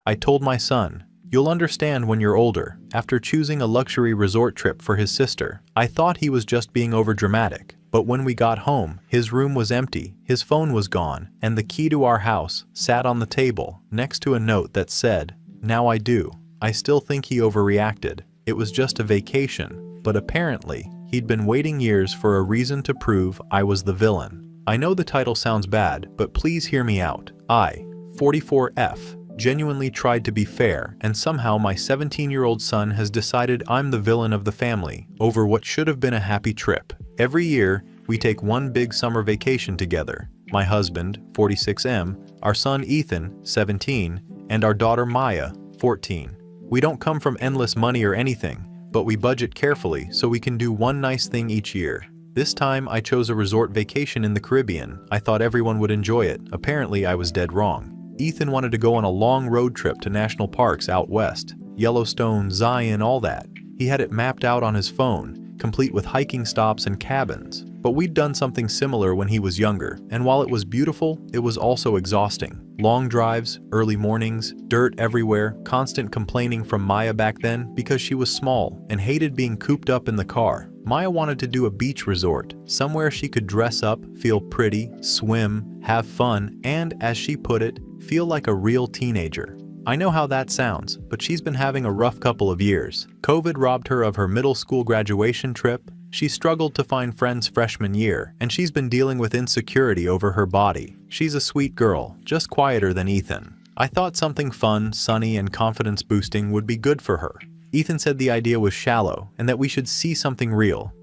I told my son, "You'll understand when you're older." After choosing a luxury resort trip for his sister, I thought he was just being overdramatic. But when we got home, his room was empty, his phone was gone, and the key to our house sat on the table, next to a note that said, "Now I do." I still think he overreacted. It was just a vacation, but apparently, he'd been waiting years for a reason to prove I was the villain. I know the title sounds bad, but please hear me out. I, 44F, genuinely tried to be fair, and somehow my 17-year-old son has decided I'm the villain of the family over what should have been a happy trip. Every year, we take one big summer vacation together. My husband, 46M, our son Ethan, 17, and our daughter Maya, 14. We don't come from endless money or anything, but we budget carefully so we can do one nice thing each year. This time I chose a resort vacation in the Caribbean. I thought everyone would enjoy it. Apparently I was dead wrong. Ethan wanted to go on a long road trip to national parks out west. Yellowstone, Zion, all that. He had it mapped out on his phone, complete with hiking stops and cabins. But we'd done something similar when he was younger, and while it was beautiful, it was also exhausting. Long drives, early mornings, dirt everywhere, constant complaining from Maya back then because she was small and hated being cooped up in the car. Maya wanted to do a beach resort, somewhere she could dress up, feel pretty, swim, have fun, and, as she put it, feel like a real teenager. I know how that sounds, but she's been having a rough couple of years. COVID robbed her of her middle school graduation trip. She struggled to find friends freshman year, and she's been dealing with insecurity over her body. She's a sweet girl, just quieter than Ethan. I thought something fun, sunny, and confidence-boosting would be good for her. Ethan said the idea was shallow, and that we should see something real.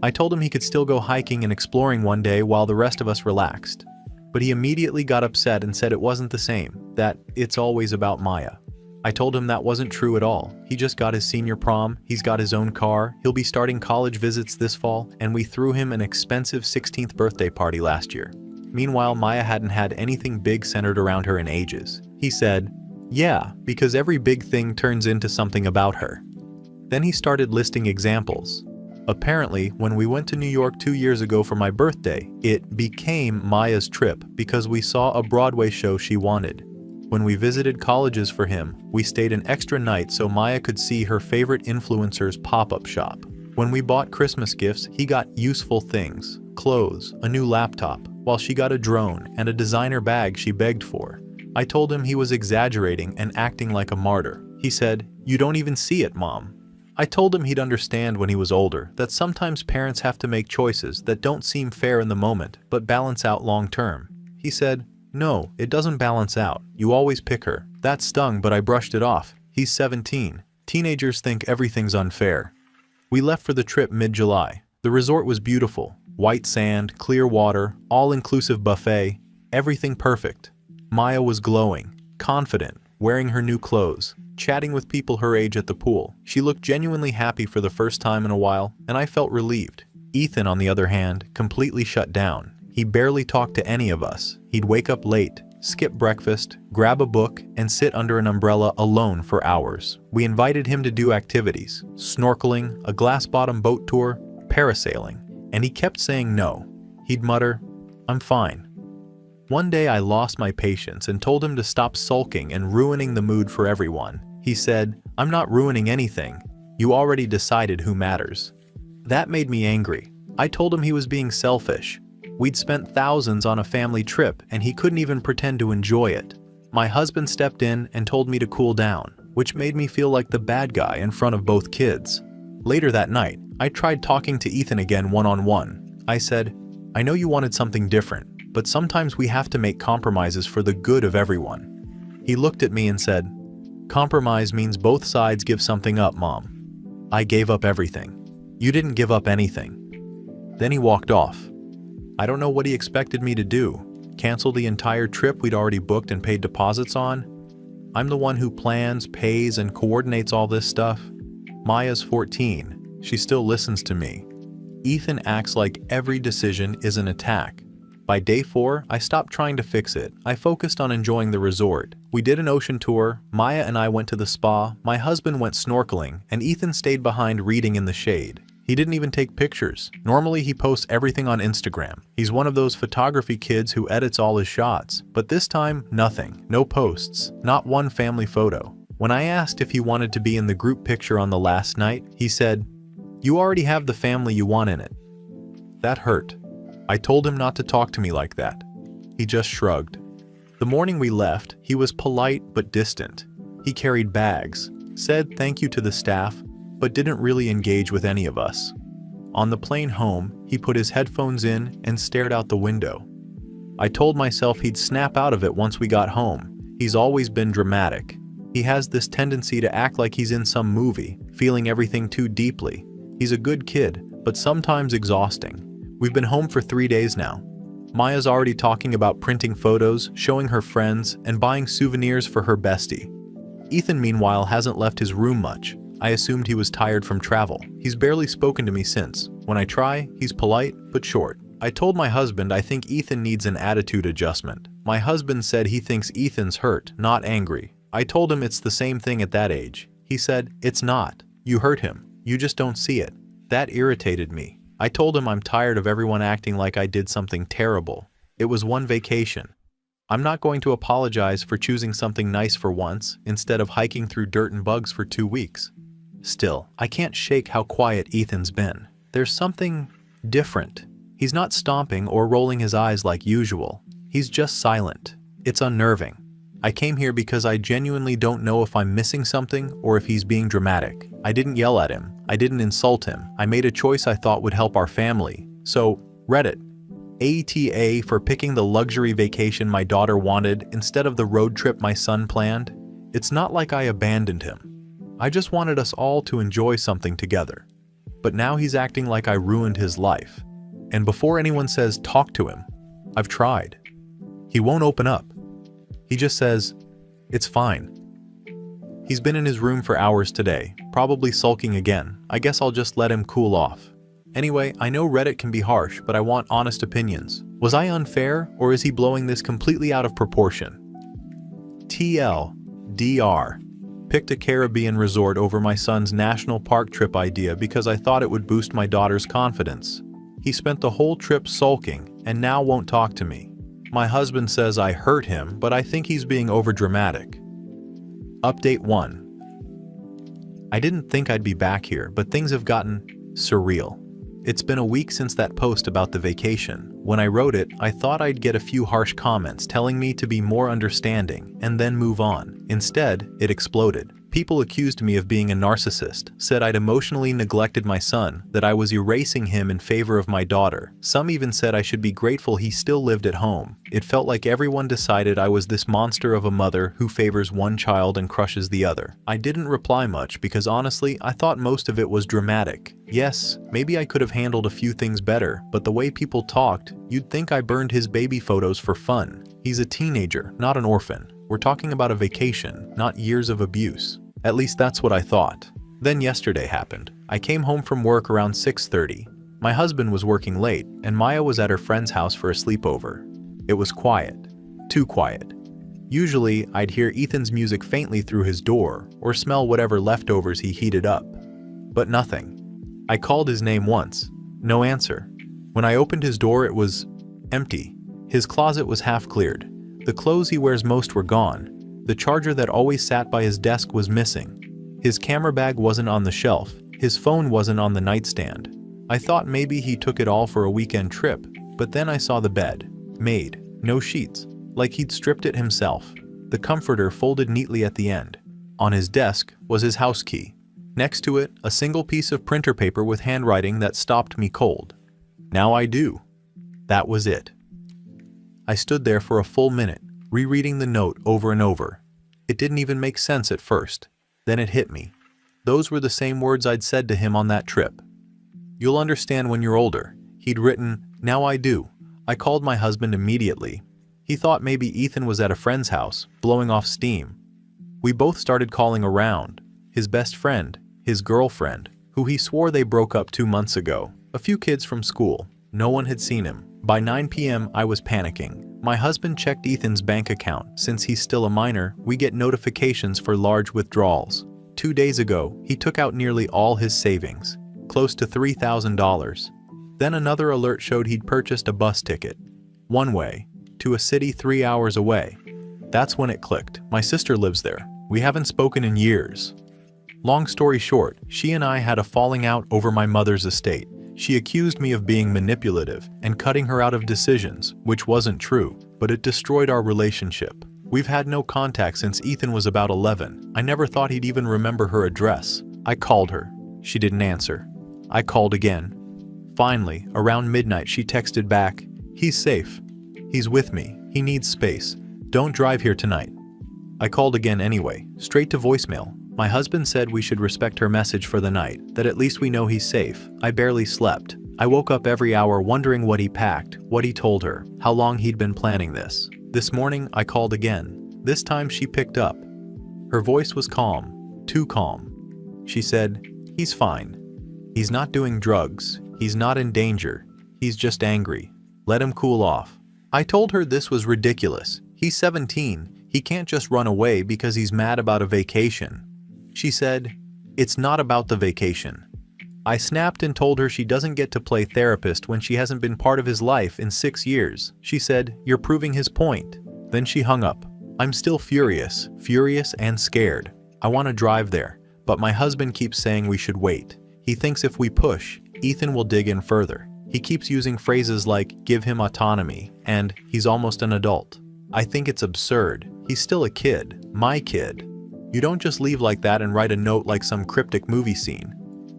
I told him he could still go hiking and exploring one day while the rest of us relaxed. But he immediately got upset and said it wasn't the same, that it's always about Maya. I told him that wasn't true at all. He just got his senior prom, he's got his own car, he'll be starting college visits this fall, and we threw him an expensive 16th birthday party last year. Meanwhile, Maya hadn't had anything big centered around her in ages. He said, "Yeah, because every big thing turns into something about her." Then he started listing examples. Apparently, when we went to New York 2 years ago for my birthday, it became Maya's trip because we saw a Broadway show she wanted. When we visited colleges for him, we stayed an extra night so Maya could see her favorite influencer's pop-up shop. When we bought Christmas gifts, he got useful things, clothes, a new laptop, while she got a drone and a designer bag she begged for. I told him he was exaggerating and acting like a martyr. He said, "You don't even see it, Mom." I told him he'd understand when he was older that sometimes parents have to make choices that don't seem fair in the moment but balance out long term. He said, "No, it doesn't balance out. You always pick her." That stung, but I brushed it off. He's 17. Teenagers think everything's unfair. We left for the trip mid-July. The resort was beautiful. White sand, clear water, all-inclusive buffet, everything perfect. Maya was glowing, confident, wearing her new clothes, chatting with people her age at the pool. She looked genuinely happy for the first time in a while, and I felt relieved. Ethan, on the other hand, completely shut down. He barely talked to any of us. He'd wake up late, skip breakfast, grab a book, and sit under an umbrella alone for hours. We invited him to do activities, snorkeling, a glass-bottom boat tour, parasailing, and he kept saying no. He'd mutter, "I'm fine." One day I lost my patience and told him to stop sulking and ruining the mood for everyone. He said, "I'm not ruining anything. You already decided who matters." That made me angry. I told him he was being selfish. We'd spent thousands on a family trip and he couldn't even pretend to enjoy it. My husband stepped in and told me to cool down, which made me feel like the bad guy in front of both kids. Later that night, I tried talking to Ethan again one-on-one. I said, "I know you wanted something different, but sometimes we have to make compromises for the good of everyone." He looked at me and said, "Compromise means both sides give something up, Mom." I gave up everything. You didn't give up anything. Then he walked off. I don't know what he expected me to do. Cancel the entire trip we'd already booked and paid deposits on? I'm the one who plans, pays, and coordinates all this stuff. Maya's 14. She still listens to me. Ethan acts like every decision is an attack. By day 4, I stopped trying to fix it. I focused on enjoying the resort. We did an ocean tour, Maya and I went to the spa, my husband went snorkeling, and Ethan stayed behind reading in the shade. He didn't even take pictures. Normally he posts everything on Instagram. He's one of those photography kids who edits all his shots. But this time, nothing. No posts. Not one family photo. When I asked if he wanted to be in the group picture on the last night, he said, "You already have the family you want in it." That hurt. I told him not to talk to me like that. He just shrugged. The morning we left, he was polite but distant. He carried bags, said thank you to the staff, but didn't really engage with any of us. On the plane home, he put his headphones in and stared out the window. I told myself he'd snap out of it once we got home. He's always been dramatic. He has this tendency to act like he's in some movie, feeling everything too deeply. He's a good kid, but sometimes exhausting. We've been home for 3 days now. Maya's already talking about printing photos, showing her friends, and buying souvenirs for her bestie. Ethan, meanwhile, hasn't left his room much. I assumed he was tired from travel. He's barely spoken to me since. When I try, he's polite, but short. I told my husband I think Ethan needs an attitude adjustment. My husband said he thinks Ethan's hurt, not angry. I told him it's the same thing at that age. He said, "It's not. You hurt him. You just don't see it." That irritated me. I told him I'm tired of everyone acting like I did something terrible. It was one vacation. I'm not going to apologize for choosing something nice for once, instead of hiking through dirt and bugs for 2 weeks. Still, I can't shake how quiet Ethan's been. There's something different. He's not stomping or rolling his eyes like usual. He's just silent. It's unnerving. I came here because I genuinely don't know if I'm missing something or if he's being dramatic. I didn't yell at him. I didn't insult him. I made a choice I thought would help our family. So, Reddit. ATA for picking the luxury vacation my daughter wanted instead of the road trip my son planned. It's not like I abandoned him. I just wanted us all to enjoy something together. But now he's acting like I ruined his life. And before anyone says talk to him, I've tried. He won't open up. He just says, "It's fine." He's been in his room for hours today, probably sulking again. I guess I'll just let him cool off. Anyway, I know Reddit can be harsh, but I want honest opinions. Was I unfair, or is he blowing this completely out of proportion? TLDR. Picked a Caribbean resort over my son's national park trip idea because I thought it would boost my daughter's confidence. He spent the whole trip sulking and now won't talk to me. My husband says I hurt him, but I think he's being overdramatic. Update 1. I didn't think I'd be back here, but things have gotten surreal. It's been a week since that post about the vacation. When I wrote it, I thought I'd get a few harsh comments telling me to be more understanding and then move on. Instead, it exploded. People accused me of being a narcissist, said I'd emotionally neglected my son, that I was erasing him in favor of my daughter. Some even said I should be grateful he still lived at home. It felt like everyone decided I was this monster of a mother who favors one child and crushes the other. I didn't reply much because honestly, I thought most of it was dramatic. Yes, maybe I could have handled a few things better, but the way people talked, you'd think I burned his baby photos for fun. He's a teenager, not an orphan. We're talking about a vacation, not years of abuse. At least that's what I thought. Then yesterday happened. I came home from work around 6:30. My husband was working late, and Maya was at her friend's house for a sleepover. It was quiet. Too quiet. Usually, I'd hear Ethan's music faintly through his door, or smell whatever leftovers he heated up. But nothing. I called his name once. No answer. When I opened his door, it was empty. His closet was half cleared. The clothes he wears most were gone. The charger that always sat by his desk was missing. His camera bag wasn't on the shelf. His phone wasn't on the nightstand. I thought maybe he took it all for a weekend trip, but then I saw the bed. Made. No sheets. Like he'd stripped it himself. The comforter folded neatly at the end. On his desk was his house key. Next to it, a single piece of printer paper with handwriting that stopped me cold. Now I do. That was it. I stood there for a full minute, rereading the note over and over. It didn't even make sense at first. Then it hit me. Those were the same words I'd said to him on that trip. "You'll understand when you're older." He'd written, "Now I do." I called my husband immediately. He thought maybe Ethan was at a friend's house, blowing off steam. We both started calling around. His best friend, his girlfriend, who he swore they broke up 2 months ago, a few kids from school. No one had seen him. By 9 p.m., I was panicking. My husband checked Ethan's bank account. Since he's still a minor, we get notifications for large withdrawals. 2 days ago, he took out nearly all his savings. close to $3,000. Then another alert showed he'd purchased a bus ticket, one way, to a city 3 hours away. That's when it clicked. My sister lives there. We haven't spoken in years. Long story short, she and I had a falling out over my mother's estate. She accused me of being manipulative and cutting her out of decisions, which wasn't true, but it destroyed our relationship. We've had no contact since Ethan was about 11. I never thought he'd even remember her address. I called her. She didn't answer. I called again. Finally, around midnight, she texted back, "He's safe. He's with me. He needs space. Don't drive here tonight." I called again anyway, straight to voicemail. My husband said we should respect her message for the night, that at least we know he's safe. I barely slept. I woke up every hour wondering what he packed, what he told her, how long he'd been planning this. This morning, I called again. This time she picked up. Her voice was calm, too calm. She said, "He's fine. He's not doing drugs. He's not in danger. He's just angry. Let him cool off." I told her this was ridiculous. He's 17. He can't just run away because he's mad about a vacation. She said, "It's not about the vacation." I snapped and told her she doesn't get to play therapist when she hasn't been part of his life in 6 years. She said, "You're proving his point." Then she hung up. I'm still furious and scared. I want to drive there, but my husband keeps saying we should wait. He thinks if we push, Ethan will dig in further. He keeps using phrases like, "give him autonomy," and "he's almost an adult." I think it's absurd. He's still a kid, my kid. You don't just leave like that and write a note like some cryptic movie scene.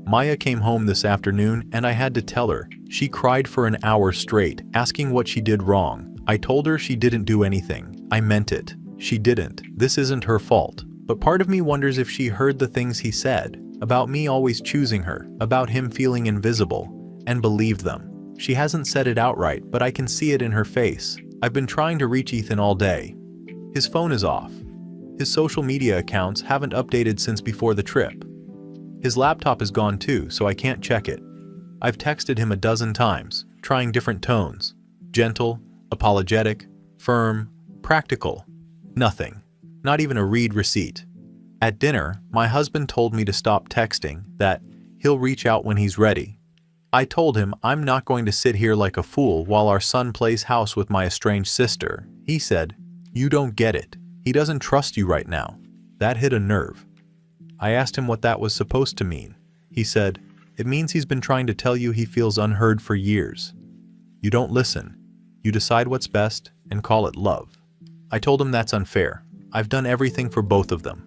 Maya came home this afternoon and I had to tell her. She cried for an hour straight, asking what she did wrong. I told her she didn't do anything. I meant it. She didn't. This isn't her fault. But part of me wonders if she heard the things he said, about me always choosing her, about him feeling invisible, and believed them. She hasn't said it outright, but I can see it in her face. I've been trying to reach Ethan all day. His phone is off. His social media accounts haven't updated since before the trip. His laptop is gone too, so I can't check it. I've texted him a dozen times, trying different tones. Gentle, apologetic, firm, practical. Nothing. Not even a read receipt. At dinner, my husband told me to stop texting, that he'll reach out when he's ready. I told him I'm not going to sit here like a fool while our son plays house with my estranged sister. He said, "You don't get it. He doesn't trust you right now." That hit a nerve. I asked him what that was supposed to mean. He said, "It means he's been trying to tell you he feels unheard for years. You don't listen. You decide what's best and call it love." I told him that's unfair. I've done everything for both of them.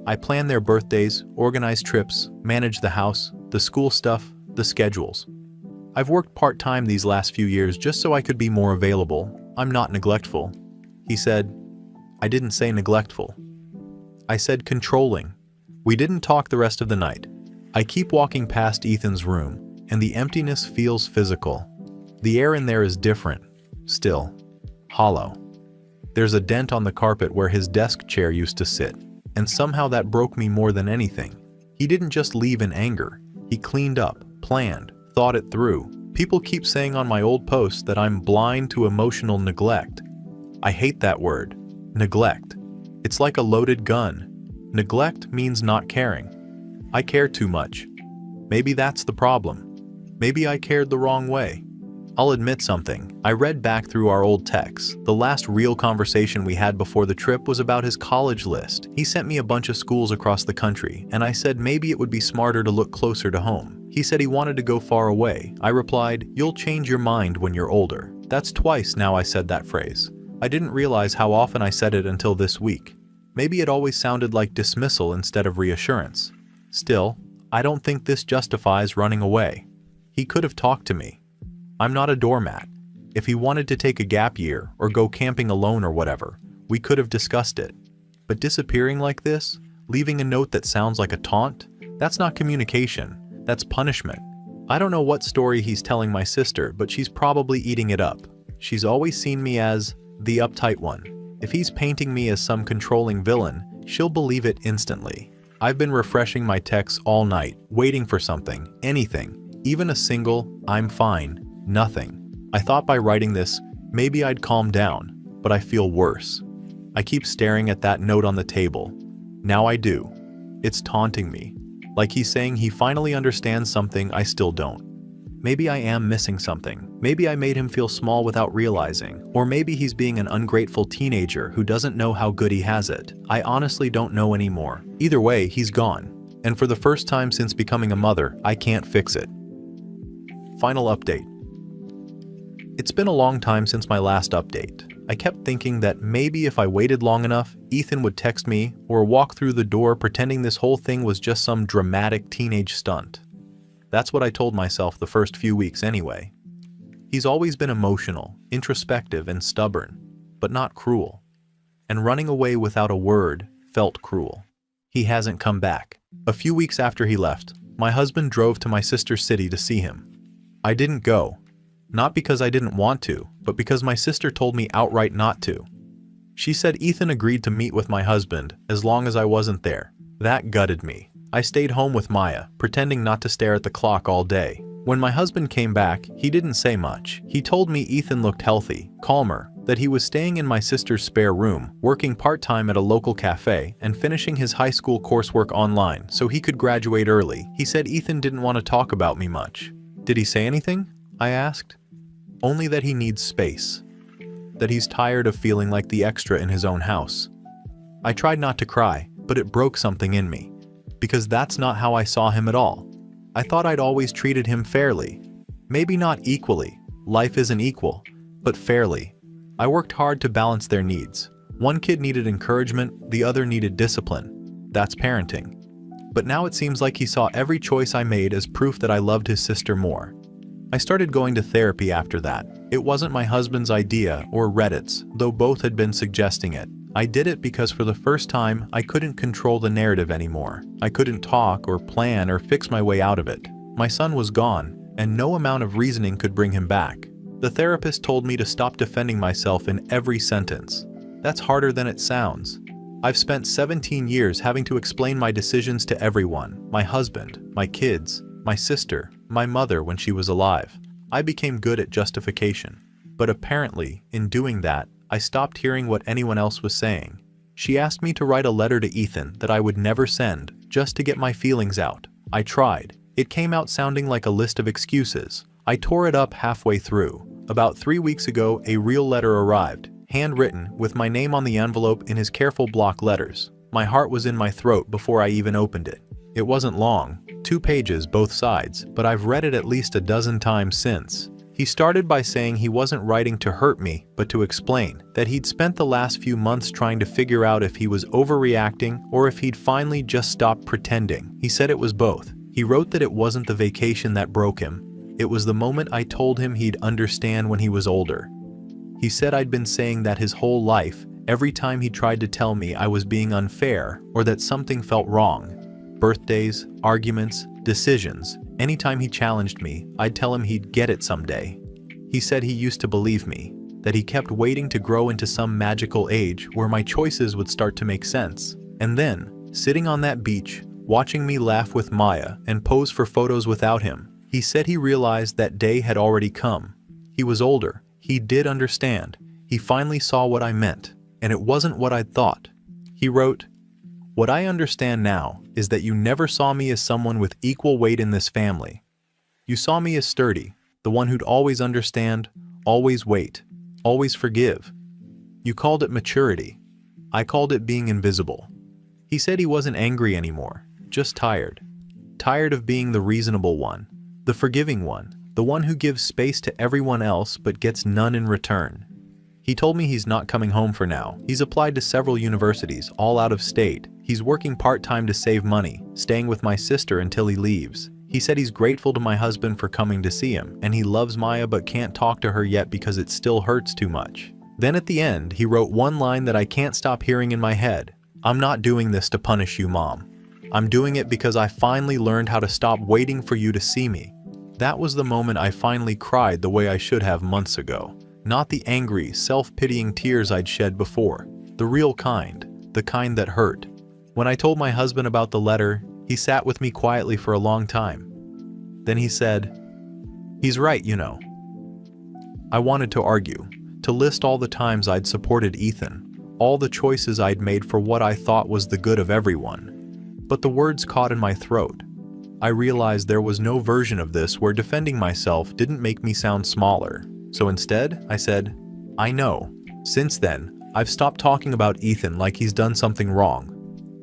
I plan their birthdays, organize trips, manage the house, the school stuff, the schedules. I've worked part-time these last few years just so I could be more available. I'm not neglectful. He said, "I didn't say neglectful. I said controlling." We didn't talk the rest of the night. I keep walking past Ethan's room, and the emptiness feels physical. The air in there is different, still, hollow. There's a dent on the carpet where his desk chair used to sit, and somehow that broke me more than anything. He didn't just leave in anger. He cleaned up, planned, thought it through. People keep saying on my old posts that I'm blind to emotional neglect. I hate that word, neglect. It's like a loaded gun. Neglect means not caring. I care too much. Maybe that's the problem. Maybe I cared the wrong way. I'll admit something. I read back through our old texts. The last real conversation we had before the trip was about his college list. He sent me a bunch of schools across the country, and I said maybe it would be smarter to look closer to home. He said he wanted to go far away. I replied, "You'll change your mind when you're older." That's twice now I said that phrase. I didn't realize how often I said it until this week. Maybe it always sounded like dismissal instead of reassurance. Still, I don't think this justifies running away. He could have talked to me. I'm not a doormat. If he wanted to take a gap year or go camping alone or whatever, we could have discussed it. But disappearing like this, leaving a note that sounds like a taunt, that's not communication, that's punishment. I don't know what story he's telling my sister, but she's probably eating it up. She's always seen me as the uptight one. If he's painting me as some controlling villain, she'll believe it instantly. I've been refreshing my texts all night, waiting for something, anything, even a single, "I'm fine," nothing. I thought by writing this, maybe I'd calm down, but I feel worse. I keep staring at that note on the table. Now I do. It's taunting me. Like he's saying he finally understands something I still don't. Maybe I am missing something. Maybe I made him feel small without realizing. Or maybe he's being an ungrateful teenager who doesn't know how good he has it. I honestly don't know anymore. Either way, he's gone. And for the first time since becoming a mother, I can't fix it. Final update. It's been a long time since my last update. I kept thinking that maybe if I waited long enough, Ethan would text me or walk through the door pretending this whole thing was just some dramatic teenage stunt. That's what I told myself the first few weeks anyway. He's always been emotional, introspective, and stubborn, but not cruel. And running away without a word felt cruel. He hasn't come back. A few weeks after he left, my husband drove to my sister's city to see him. I didn't go. Not because I didn't want to, but because my sister told me outright not to. She said Ethan agreed to meet with my husband as long as I wasn't there. That gutted me. I stayed home with Maya, pretending not to stare at the clock all day. When my husband came back, he didn't say much. He told me Ethan looked healthy, calmer, that he was staying in my sister's spare room, working part-time at a local cafe, and finishing his high school coursework online so he could graduate early. He said Ethan didn't want to talk about me much. Did he say anything? I asked. Only that he needs space. That he's tired of feeling like the extra in his own house. I tried not to cry, but it broke something in me. Because that's not how I saw him at all. I thought I'd always treated him fairly. Maybe not equally. Life isn't equal, but fairly. I worked hard to balance their needs. One kid needed encouragement, the other needed discipline. That's parenting. But now it seems like he saw every choice I made as proof that I loved his sister more. I started going to therapy after that. It wasn't my husband's idea or Reddit's, though both had been suggesting it. I did it because for the first time, I couldn't control the narrative anymore. I couldn't talk or plan or fix my way out of it. My son was gone, and no amount of reasoning could bring him back. The therapist told me to stop defending myself in every sentence. That's harder than it sounds. I've spent 17 years having to explain my decisions to everyone, my husband, my kids, my sister, my mother when she was alive. I became good at justification. But apparently, in doing that, I stopped hearing what anyone else was saying. She asked me to write a letter to Ethan that I would never send, just to get my feelings out. I tried. It came out sounding like a list of excuses. I tore it up halfway through. About 3 weeks ago, a real letter arrived, handwritten, with my name on the envelope in his careful block letters. My heart was in my throat before I even opened it. It wasn't long, 2 pages both sides, but I've read it at least a dozen times since. He started by saying he wasn't writing to hurt me, but to explain that he'd spent the last few months trying to figure out if he was overreacting or if he'd finally just stopped pretending. He said it was both. He wrote that it wasn't the vacation that broke him. It was the moment I told him he'd understand when he was older. He said I'd been saying that his whole life, every time he tried to tell me I was being unfair or that something felt wrong. Birthdays, arguments, decisions. Anytime he challenged me, I'd tell him he'd get it someday. He said he used to believe me, that he kept waiting to grow into some magical age where my choices would start to make sense. And then, sitting on that beach, watching me laugh with Maya and pose for photos without him, he said he realized that day had already come. He was older. He did understand. He finally saw what I meant, and it wasn't what I'd thought. He wrote, "What I understand now is that you never saw me as someone with equal weight in this family. You saw me as sturdy, the one who'd always understand, always wait, always forgive. You called it maturity. I called it being invisible." He said he wasn't angry anymore, just tired. Tired of being the reasonable one, the forgiving one, the one who gives space to everyone else but gets none in return. He told me he's not coming home for now. He's applied to several universities, all out of state. He's working part-time to save money, staying with my sister until he leaves. He said he's grateful to my husband for coming to see him, and he loves Maya but can't talk to her yet because it still hurts too much. Then at the end, he wrote one line that I can't stop hearing in my head. "I'm not doing this to punish you, Mom. I'm doing it because I finally learned how to stop waiting for you to see me." That was the moment I finally cried the way I should have months ago. Not the angry, self-pitying tears I'd shed before. The real kind. The kind that hurt. When I told my husband about the letter, he sat with me quietly for a long time. Then he said, "He's right, you know." I wanted to argue, to list all the times I'd supported Ethan, all the choices I'd made for what I thought was the good of everyone. But the words caught in my throat. I realized there was no version of this where defending myself didn't make me sound smaller. So instead, I said, I know. Since then, I've stopped talking about Ethan like he's done something wrong.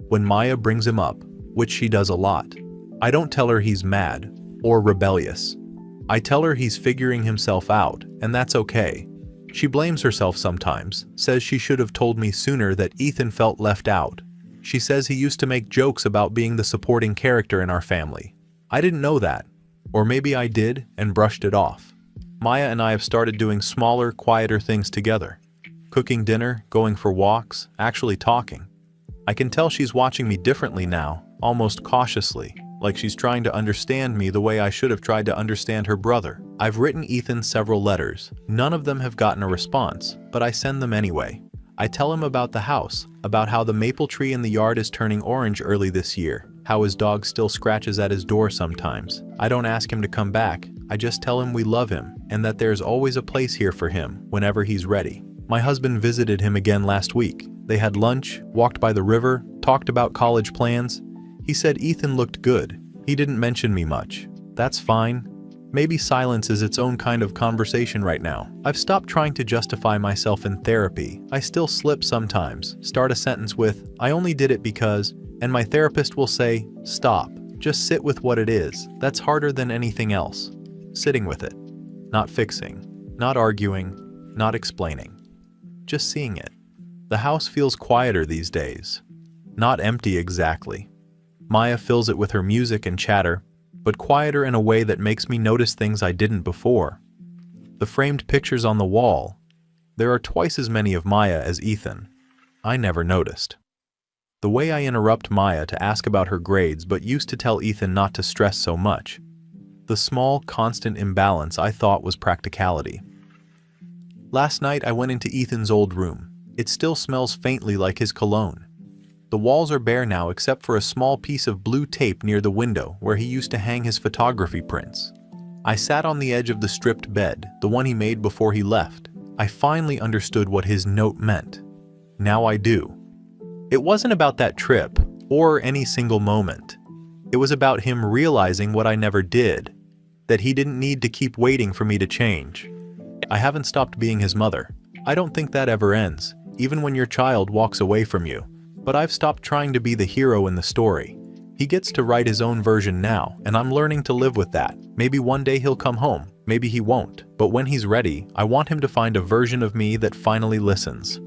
When Maya brings him up, which she does a lot, I don't tell her he's mad or rebellious. I tell her he's figuring himself out, and that's okay. She blames herself sometimes, says she should have told me sooner that Ethan felt left out. She says he used to make jokes about being the supporting character in our family. I didn't know that. Or maybe I did and brushed it off. Maya and I have started doing smaller, quieter things together. Cooking dinner, going for walks, actually talking. I can tell she's watching me differently now, almost cautiously, like she's trying to understand me the way I should have tried to understand her brother. I've written Ethan several letters. None of them have gotten a response, but I send them anyway. I tell him about the house, about how the maple tree in the yard is turning orange early this year, how his dog still scratches at his door sometimes. I don't ask him to come back, I just tell him we love him and that there's always a place here for him whenever he's ready. My husband visited him again last week. They had lunch, walked by the river, talked about college plans. He said Ethan looked good. He didn't mention me much. That's fine. Maybe silence is its own kind of conversation right now. I've stopped trying to justify myself in therapy. I still slip sometimes, start a sentence with, I only did it because, and my therapist will say, stop, just sit with what it is. That's harder than anything else. Sitting with it. Not fixing. Not arguing. Not explaining. Just seeing it. The house feels quieter these days. Not empty exactly. Maya fills it with her music and chatter, but quieter in a way that makes me notice things I didn't before. The framed pictures on the wall. There are twice as many of Maya as Ethan. I never noticed. The way I interrupt Maya to ask about her grades but used to tell Ethan not to stress so much. The small, constant imbalance I thought was practicality. Last night I went into Ethan's old room. It still smells faintly like his cologne. The walls are bare now except for a small piece of blue tape near the window where he used to hang his photography prints. I sat on the edge of the stripped bed, the one he made before he left. I finally understood what his note meant. Now I do. It wasn't about that trip, or any single moment. It was about him realizing what I never did, that he didn't need to keep waiting for me to change. I haven't stopped being his mother. I don't think that ever ends, even when your child walks away from you. But I've stopped trying to be the hero in the story. He gets to write his own version now, and I'm learning to live with that. Maybe one day he'll come home, maybe he won't. But when he's ready, I want him to find a version of me that finally listens.